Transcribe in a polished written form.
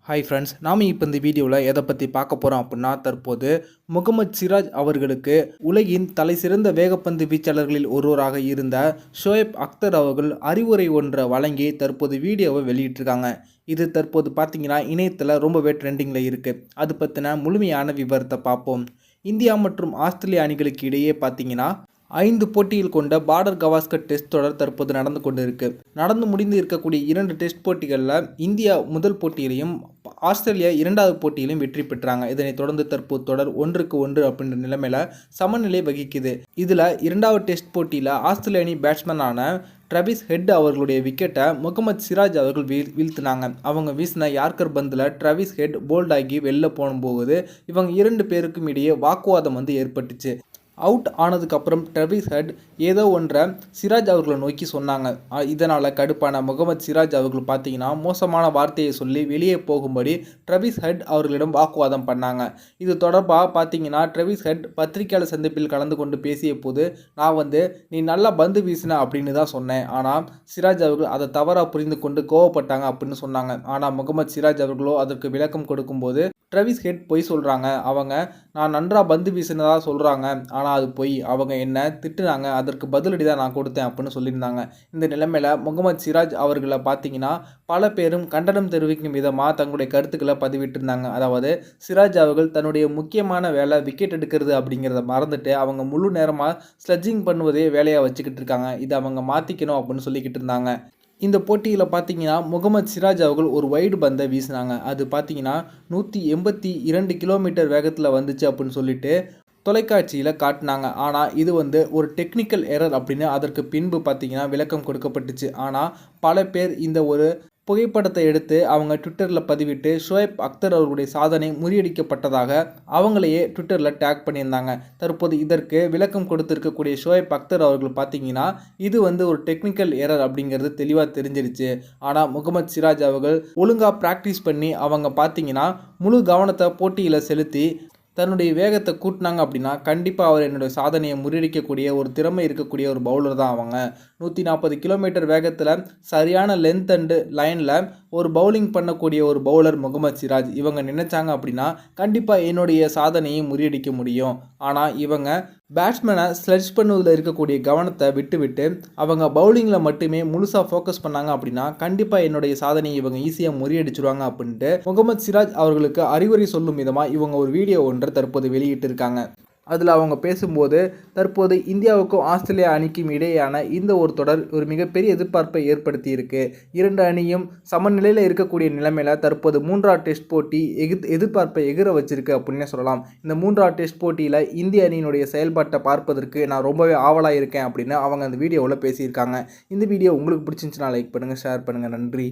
Hi friends, நாம் இப்போ இந்த வீடியோவில் எதை பற்றி பார்க்க போகிறோம் அப்படின்னா, தற்போது முகமது சிராஜ் அவர்களுக்கு உலகின் தலை சிறந்த வேகப்பந்து வீச்சாளர்களில் ஒருவராக இருந்த ஷோயப் அக்தர் அவர்கள் அறிவுரை ஒன்றை வழங்கி தற்போது வீடியோவை வெளியிட்டிருக்காங்க. இது தற்போது பார்த்தீங்கன்னா இணையத்தில் ரொம்பவே ட்ரெண்டிங்கில் இருக்குது. அது பற்றின முழுமையான விவரத்தை பார்ப்போம். இந்தியா மற்றும் ஆஸ்திரேலியா அணிகளுக்கு இடையே பார்த்தீங்கன்னா 5 போட்டியில் கொண்ட பார்டர் கவாஸ்கர் டெஸ்ட் தொடர் தற்போது நடந்து கொண்டு இருக்கு. நடந்து முடிந்து இருக்கக்கூடிய 2 டெஸ்ட் போட்டிகளில் இந்தியா முதல் போட்டியிலையும் ஆஸ்திரேலியா 2வது போட்டியிலும் வெற்றி பெற்றாங்க. இதனைத் தொடர்ந்து தற்போது தொடர் 1-1 அப்படின்ற நிலைமையில சமநிலை வகிக்குது. இதில் 2வது டெஸ்ட் போட்டியில் ஆஸ்திரேலிய அணி பேட்ஸ்மேனான டிராவிஸ் ஹெட் அவர்களுடைய விக்கெட்டை முகமது சிராஜ் அவர்கள் வீழ்த்தினாங்க. அவங்க வீசின யார்கர் பந்தில் டிராவிஸ் ஹெட் போல்ட் ஆகி வெளில போகும்போது இவங்க 2 பேருக்கும் இடையே வாக்குவாதம் ஏற்பட்டுச்சு. அவுட் ஆனதுக்கப்புறம் டிராவிஸ் ஹெட் ஏதோ ஒன்றை சிராஜ் அவர்களை நோக்கி சொன்னாங்க. இதனால் கடுப்பான முகமது சிராஜ் அவர்கள் பார்த்தீங்கன்னா மோசமான வார்த்தையை சொல்லி வெளியே போகும்படி டிராவிஸ் ஹெட் அவர்களிடம் வாக்குவாதம் பண்ணாங்க. இது தொடர்பாக பார்த்தீங்கன்னா டிராவிஸ் ஹெட் பத்திரிகையாளர் சந்திப்பில் கலந்து கொண்டு பேசிய போது, நான் நீ நல்லா பந்து வீசின அப்படின்னு தான் சொன்னேன். ஆனால் சிராஜ் அவர்கள் அதை தவறாக புரிந்து கொண்டு கோவப்பட்டாங்க அப்படின்னு சொன்னாங்க. ஆனால் முகமது சிராஜ் அவர்களோ அதற்கு விளக்கம் கொடுக்கும்போது, டிராவிஸ் ஹெட் பொய் சொல்கிறாங்க. அவங்க நான் நன்றாக பந்து வீசினதாக சொல்கிறாங்க. ஆனால் அது பொய். அவங்க என்ன திட்டுனாங்க, அதற்கு பதிலடி தான் நான் கொடுத்தேன் அப்படின்னு சொல்லியிருந்தாங்க. இந்த நிலைமையில் முகமது சிராஜ் அவர்களை பார்த்தீங்கன்னா பல பேரும் கண்டனம் தெரிவிக்கும் விதமாக தங்களுடைய கருத்துக்களை பதிவிட்டிருந்தாங்க. அதாவது சிராஜ் அவர்கள் தன்னுடைய முக்கியமான வேலை விக்கெட் எடுக்கிறது அப்படிங்கிறத மறந்துட்டு அவங்க முழு நேரமாக ஸ்லட்ஜிங் பண்ணுவதே வேலையாக வச்சுக்கிட்டு இருக்காங்க. இதை அவங்க மாற்றிக்கணும் அப்படின்னு சொல்லிக்கிட்டு இருந்தாங்க. இந்த போட்டியில் பார்த்தீங்கன்னா முகமது சிராஜ் அவர்கள் ஒரு வைடு பந்தை வீசினாங்க. அது பார்த்தீங்கன்னா 182 கிலோமீட்டர் வேகத்தில் வந்துச்சு அப்படின்னு சொல்லிட்டு தொலைக்காட்சியில் காட்டினாங்க. ஆனால் இது ஒரு டெக்னிக்கல் எரர் அப்படின்னு அதற்கு பின்பு பார்த்தீங்கன்னா விளக்கம் கொடுக்கப்பட்டுச்சு. ஆனால் பல பேர் இந்த ஒரு புகைப்படத்தை எடுத்து அவங்க ட்விட்டரில் பதிவிட்டு ஷோயப் அக்தர் அவர்களுடைய சாதனை முறியடிக்கப்பட்டதாக அவங்களையே ட்விட்டரில் டேக் பண்ணியிருந்தாங்க. தற்போது இதற்கு விளக்கம் கொடுத்துருக்கக்கூடிய ஷோயப் அக்தர் அவர்கள் பார்த்தீங்கன்னா இது ஒரு டெக்னிக்கல் எரர் அப்படிங்கிறது தெளிவாக தெரிஞ்சிருச்சு. ஆனால் முகமது சிராஜ் அவர்கள் ஒழுங்காக ப்ராக்டிஸ் பண்ணி அவங்க பார்த்தீங்கன்னா முழு கவனத்தை போட்டியில் செலுத்தி தன்னுடைய வேகத்தை கூட்டினாங்க அப்படின்னா கண்டிப்பாக அவர் என்னுடைய சாதனையை முறியடிக்கக்கூடிய ஒரு திறமை இருக்கக்கூடிய ஒரு பவுலர் தான் அவங்க. 140 கிலோமீட்டர் வேகத்தில் சரியான லென்த் அண்டு லைனில் ஒரு பவுலிங் பண்ணக்கூடிய ஒரு பவுலர் முகமது சிராஜ். இவங்க நினைச்சாங்க அப்படின்னா கண்டிப்பாக என்னுடைய சாதனையை முறியடிக்க முடியும். ஆனால் இவங்க பேட்ஸ்மேனை ஸ்லட்ஜ் பண்ணுவதில் இருக்கக்கூடிய கவனத்தை விட்டுவிட்டு அவங்க பவுலிங்கில் மட்டுமே முழுசாக ஃபோக்கஸ் பண்ணாங்க அப்படின்னா கண்டிப்பாக என்னுடைய சாதனையை இவங்க ஈஸியாக முறியடிச்சிருவாங்க அப்படின்ட்டு முகமது சிராஜ் அவர்களுக்கு அறிவுரை சொல்லும் விதமாக இவங்க ஒரு வீடியோ ஒன்றை தற்போது வெளியிட்டிருக்காங்க. அதில் அவங்க பேசும்போது, தற்போது இந்தியாவுக்கும் ஆஸ்திரேலியா அணிக்கும் இடையேயான இந்த ஒரு தொடர் ஒரு மிகப்பெரிய எதிர்பார்ப்பை ஏற்படுத்தி இருக்கு. 2 அணியும் சமநிலையில் இருக்கக்கூடிய நிலைமையில் தற்போது 3வது டெஸ்ட் போட்டி எதிர்பார்ப்பை எகிர வச்சிருக்கு அப்படின்னே சொல்லலாம். இந்த 3வது டெஸ்ட் போட்டியில் இந்திய அணியினுடைய செயல்பாட்டை பார்ப்பதற்கு நான் ரொம்பவே ஆவலாக இருக்கேன் அப்படின்னு அவங்க அந்த வீடியோவில் பேசியிருக்காங்க. இந்த வீடியோ உங்களுக்கு பிடிச்சிருந்துச்சுன்னா லைக் பண்ணுங்கள், ஷேர் பண்ணுங்கள். நன்றி.